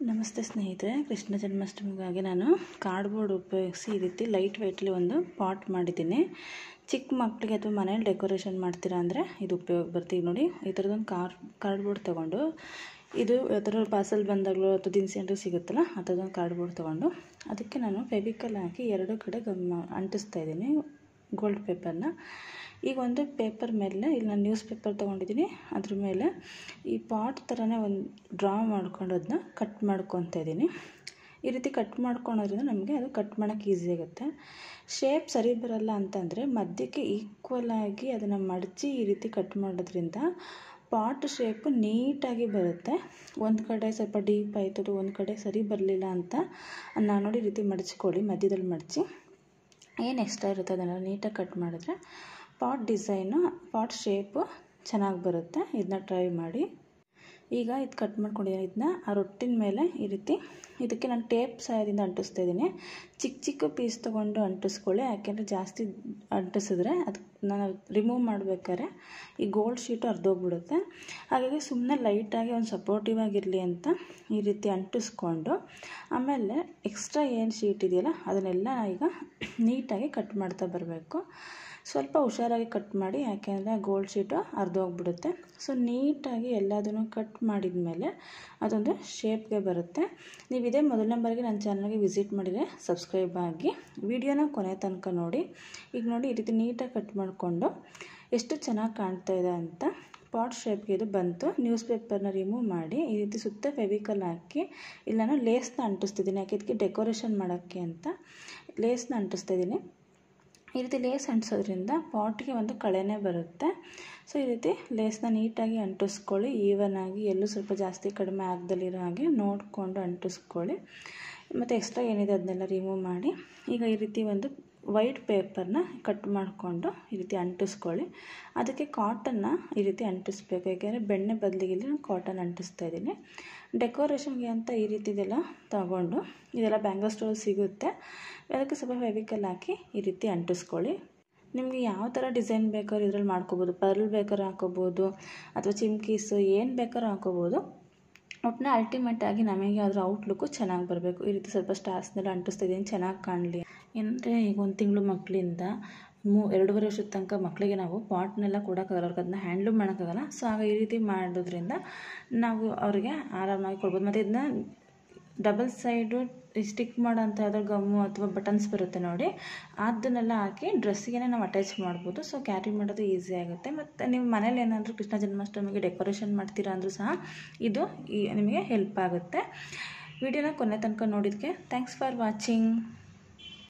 ನಮಸ್ತೆ ಸ್ನೇಹಿತರೆ, ಕೃಷ್ಣ ಜನ್ಮಾಷ್ಟಮಿಗಾಗಿ ನಾನು ಕಾರ್ಡ್ಬೋರ್ಡ್ ಉಪಯೋಗಿಸಿ ಈ ರೀತಿ ಲೈಟ್ ವೆಯ್ಟ್ಲಿ ಒಂದು ಪಾಟ್ ಮಾಡಿದ್ದೀನಿ. ಚಿಕ್ಕ ಮಕ್ಕಳಿಗೆ ಅಥವಾ ಮನೇಲಿ ಡೆಕೋರೇಷನ್ ಮಾಡ್ತೀರಾ ಅಂದರೆ ಇದು ಉಪಯೋಗ ಬರ್ತೀವಿ. ನೋಡಿ, ಈ ಥರದೊಂದು ಕಾರ್ಡ್ಬೋರ್ಡ್ ತೊಗೊಂಡು, ಇದು ಥರ ಪಾರ್ಸಲ್ ಬಂದಾಗಲೂ ಅಥವಾ ದಿನಸಿ ಅಂಗಡಿ ಸಿಗುತ್ತಲ್ಲ ಆ ಥರದೊಂದು ಕಾರ್ಡ್ಬೋರ್ಡ್ ತೊಗೊಂಡು ಅದಕ್ಕೆ ನಾನು ಫೆವಿಕಲ್ ಹಾಕಿ ಎರಡು ಕಡೆ ಅಂಟಿಸ್ತಾ ಇದ್ದೀನಿ ಗೋಲ್ಡ್ ಪೇಪರ್ನ. ಈಗ ಒಂದು ಪೇಪರ್ ಮೇಲೆ ಇಲ್ಲಿ ನಾನು ನ್ಯೂಸ್ ಪೇಪರ್ ತೊಗೊಂಡಿದ್ದೀನಿ, ಅದ್ರ ಮೇಲೆ ಈ ಪಾಟ್ ಥರನೇ ಒಂದು ಡ್ರಾ ಮಾಡ್ಕೊಂಡು ಅದನ್ನ ಕಟ್ ಮಾಡ್ಕೊತಾ ಇದ್ದೀನಿ. ಈ ರೀತಿ ಕಟ್ ಮಾಡ್ಕೊಳೋದ್ರಿಂದ ನಮಗೆ ಅದು ಕಟ್ ಮಾಡೋಕ್ಕೆ ಈಸಿ ಆಗುತ್ತೆ. ಶೇಪ್ ಸರಿ ಬರಲ್ಲ ಅಂತಂದರೆ ಮಧ್ಯಕ್ಕೆ ಈಕ್ವಲ್ ಆಗಿ ಅದನ್ನು ಮಡಚಿ ಈ ರೀತಿ ಕಟ್ ಮಾಡೋದ್ರಿಂದ ಪಾಟ್ ಶೇಪು ನೀಟಾಗಿ ಬರುತ್ತೆ. ಒಂದು ಕಡೆ ಸ್ವಲ್ಪ ಡೀಪ್ ಆಯ್ತದು, ಒಂದು ಕಡೆ ಸರಿ ಬರಲಿಲ್ಲ ಅಂತ ನಾನು ನೋಡಿ ಈ ರೀತಿ ಮಡಚ್ಕೊಳ್ಳಿ, ಮಧ್ಯದಲ್ಲಿ ಮಡಚಿ ಏನು ಎಕ್ಸ್ಟ್ರಾ ಇರುತ್ತೆ ಅದನ್ನು ನೀಟಾಗಿ ಕಟ್ ಮಾಡಿದ್ರೆ ಪಾಟ್ ಡಿಸೈನು, ಪಾಟ್ ಶೇಪು ಚೆನ್ನಾಗಿ ಬರುತ್ತೆ. ಇದನ್ನ ಟ್ರೈ ಮಾಡಿ. ಈಗ ಇದು ಕಟ್ ಮಾಡ್ಕೊಂಡಿದ್ದೀನಿ. ಇದನ್ನ ಆ ರೊಟ್ಟಿನ ಮೇಲೆ ಈ ರೀತಿ ಇದಕ್ಕೆ ನಾನು ಟೇಪ್ ಸಹಾಯದಿಂದ ಅಂಟಿಸ್ತಾ ಇದ್ದೀನಿ. ಚಿಕ್ಕ ಚಿಕ್ಕ ಪೀಸ್ ತೊಗೊಂಡು ಅಂಟಿಸ್ಕೊಳ್ಳಿ, ಯಾಕೆಂದರೆ ಜಾಸ್ತಿ ಅಂಟಿಸಿದ್ರೆ ಅದು ನಾನು ರಿಮೂವ್ ಮಾಡಬೇಕಾದ್ರೆ ಈ ಗೋಲ್ಡ್ ಶೀಟು ಅರ್ಧೋಗ್ಬಿಡುತ್ತೆ. ಹಾಗಾಗಿ ಸುಮ್ಮನೆ ಲೈಟಾಗಿ ಒಂದು ಸಪೋರ್ಟಿವ್ ಆಗಿರಲಿ ಅಂತ ಈ ರೀತಿ ಅಂಟಿಸ್ಕೊಂಡು ಆಮೇಲೆ ಎಕ್ಸ್ಟ್ರಾ ಏನು ಶೀಟ್ ಇದೆಯಲ್ಲ ಅದನ್ನೆಲ್ಲ ಈಗ ನೀಟಾಗಿ ಕಟ್ ಮಾಡ್ತಾ ಬರಬೇಕು. ಸ್ವಲ್ಪ ಹುಷಾರಾಗಿ ಕಟ್ ಮಾಡಿ, ಯಾಕೆಂದರೆ ಗೋಲ್ಡ್ ಶೀಟು ಅರ್ಧೋಗ್ಬಿಡುತ್ತೆ. ಸೊ ನೀಟಾಗಿ ಎಲ್ಲದನ್ನು ಕಟ್ ಮಾಡಿದ ಮೇಲೆ ಅದೊಂದು ಶೇಪ್ಗೆ ಬರುತ್ತೆ. ನೀವು ಇದೇ ಮೊದಲನೇ ಬಾರಿಗೆ ನನ್ನ ಚಾನಲ್ಗೆ ವಿಸಿಟ್ ಮಾಡಿದರೆ ಸಬ್ಸ್ಕ್ರೈಬ್ ಆಗಿ ವಿಡಿಯೋನ ಕೊನೆ ತನಕ ನೋಡಿ. ಈಗ ನೋಡಿ, ಈ ರೀತಿ ನೀಟಾಗಿ ಕಟ್ ಮಾಡಿಕೊಂಡು ಎಷ್ಟು ಚೆನ್ನಾಗಿ ಕಾಣ್ತಾ ಇದೆ ಅಂತ ಪಾಟ್ ಶೇಪ್ಗೆ ಇದು ಬಂತು. ನ್ಯೂಸ್ ಪೇಪರ್ನ ರಿಮೂವ್ ಮಾಡಿ ಈ ರೀತಿ ಸುತ್ತ ಫೆವಿಕಲ್ ಹಾಕಿ ಇಲ್ಲಿ ನಾನು ಲೇಸ್ನ ಅಂಟಿಸ್ತಿದ್ದೀನಿ. ಯಾಕೆ ಇದಕ್ಕೆ ಡೆಕೋರೇಷನ್ ಮಾಡೋಕ್ಕೆ ಅಂತ ಲೇಸ್ನ ಅಂಟಿಸ್ತಾ ಇದ್ದೀನಿ. ಈ ರೀತಿ ಲೇಸ್ ಅಂಟಿಸೋದ್ರಿಂದ ಪಾಟ್ಗೆ ಒಂದು ಕಳೆನೇ ಬರುತ್ತೆ. ಸೊ ಈ ರೀತಿ ಲೇಸ್ನ ನೀಟಾಗಿ ಅಂಟಿಸ್ಕೊಳ್ಳಿ, ಈವನ್ ಆಗಿ, ಎಲ್ಲೂ ಸ್ವಲ್ಪ ಜಾಸ್ತಿ ಕಡಿಮೆ ಆಗದಲ್ಲಿರೋ ಹಾಗೆ ನೋಡಿಕೊಂಡು ಅಂಟಿಸ್ಕೊಳ್ಳಿ. ಮತ್ತು ಎಕ್ಸ್ಟ್ರಾ ಏನಿದೆ ಅದನ್ನೆಲ್ಲ ರಿಮೂವ್ ಮಾಡಿ ಈಗ ಈ ರೀತಿ ಒಂದು ವೈಟ್ ಪೇಪರ್ನ ಕಟ್ ಮಾಡಿಕೊಂಡು ಈ ರೀತಿ ಅಂಟಿಸ್ಕೊಳ್ಳಿ. ಅದಕ್ಕೆ ಕಾಟನ್ನ ಈ ರೀತಿ ಅಂಟಿಸ್ಬೇಕು, ಯಾಕೆಂದರೆ ಬೆಣ್ಣೆ ಬದಲಿಗೆ ನಾನು ಕಾಟನ್ ಅಂಟಿಸ್ತಾ ಇದ್ದೀನಿ. ಡೆಕೋರೇಷನ್ಗೆ ಅಂತ ಈ ರೀತಿದೆಲ್ಲ ತಗೊಂಡು ಇದೆಲ್ಲ ಬ್ಯಾಂಗಲ್ ಸ್ಟೋರ್ ಸಿಗುತ್ತೆ, ಅದಕ್ಕೆ ಸ್ವಲ್ಪ ಫೆವಿಕಲ್ ಹಾಕಿ ಈ ರೀತಿ ಅಂಟಿಸ್ಕೊಳ್ಳಿ. ನಿಮಗೆ ಯಾವ ಥರ ಡಿಸೈನ್ ಬೇಕಾದ್ರೂ ಇದರಲ್ಲಿ ಮಾಡ್ಕೋಬೋದು. ಪರ್ಲ್ ಬೇಕಾದ್ರೂ ಹಾಕೋಬೋದು ಅಥವಾ ಚಿಮ್ಕೀಸು ಏನು ಬೇಕಾದ್ರೂ ಹಾಕೋಬೋದು. ಒಟ್ಟಿನ ಅಲ್ಟಿಮೇಟಾಗಿ ನಮಗೆ ಅದರ ಔಟ್ಲುಕ್ಕು ಚೆನ್ನಾಗಿ ಬರಬೇಕು. ಈ ರೀತಿ ಸ್ವಲ್ಪ ಸ್ಟಾರ್ಸ್ನೆಲ್ಲ ಅಂಟಿಸ್ತಾ ಇದ್ದೀನಿ, ಚೆನ್ನಾಗಿ ಕಾಣಲಿ. ಏನಂದರೆ ಈಗ ಒಂದು ತಿಂಗಳು ಮಕ್ಕಳಿಂದ 2.5 ವರ್ಷದ ತನಕ ಮಕ್ಕಳಿಗೆ ನಾವು ಪಾಟ್ನೆಲ್ಲ ಕೊಡೋಕ್ಕಾಗಲ್ಲ, ಅವ್ರಿಗೆ ಅದನ್ನ ಹ್ಯಾಂಡ್ಲೂಮ್ ಮಾಡೋಕ್ಕಾಗಲ್ಲ. ಸೊ ಆಗ ಈ ರೀತಿ ಮಾಡೋದ್ರಿಂದ ನಾವು ಅವರಿಗೆ ಆರಾಮಾಗಿ ಕೊಡ್ಬೋದು. ಮತ್ತು ಇದನ್ನ ಡಬಲ್ ಸೈಡು ಸ್ಟಿಕ್ ಮಾಡೋಂಥ ಯಾವ್ದಾದ್ರು ಗಮ್ಮು ಅಥವಾ ಬಟನ್ಸ್ ಬರುತ್ತೆ ನೋಡಿ, ಅದನ್ನೆಲ್ಲ ಹಾಕಿ ಡ್ರೆಸ್ಸಿಗೆ ನಾವು ಅಟ್ಯಾಚ್ ಮಾಡ್ಬೋದು. ಸೊ ಕ್ಯಾರಿ ಮಾಡೋದು ಈಸಿ ಆಗುತ್ತೆ. ಮತ್ತು ನೀವು ಮನೇಲಿ ಏನಾದರೂ ಕೃಷ್ಣ ಜನ್ಮಾಷ್ಟಮಿಗೆ ಡೆಕೋರೇಷನ್ ಮಾಡ್ತೀರಾ ಅಂದರೂ ಸಹ ಇದು ನಿಮಗೆ ಹೆಲ್ಪ್ ಆಗುತ್ತೆ. ವಿಡಿಯೋನ ಕೊನೆ ತನಕ ನೋಡಿದ್ದಕ್ಕೆ ಥ್ಯಾಂಕ್ಸ್ ಫಾರ್ ವಾಚಿಂಗ್.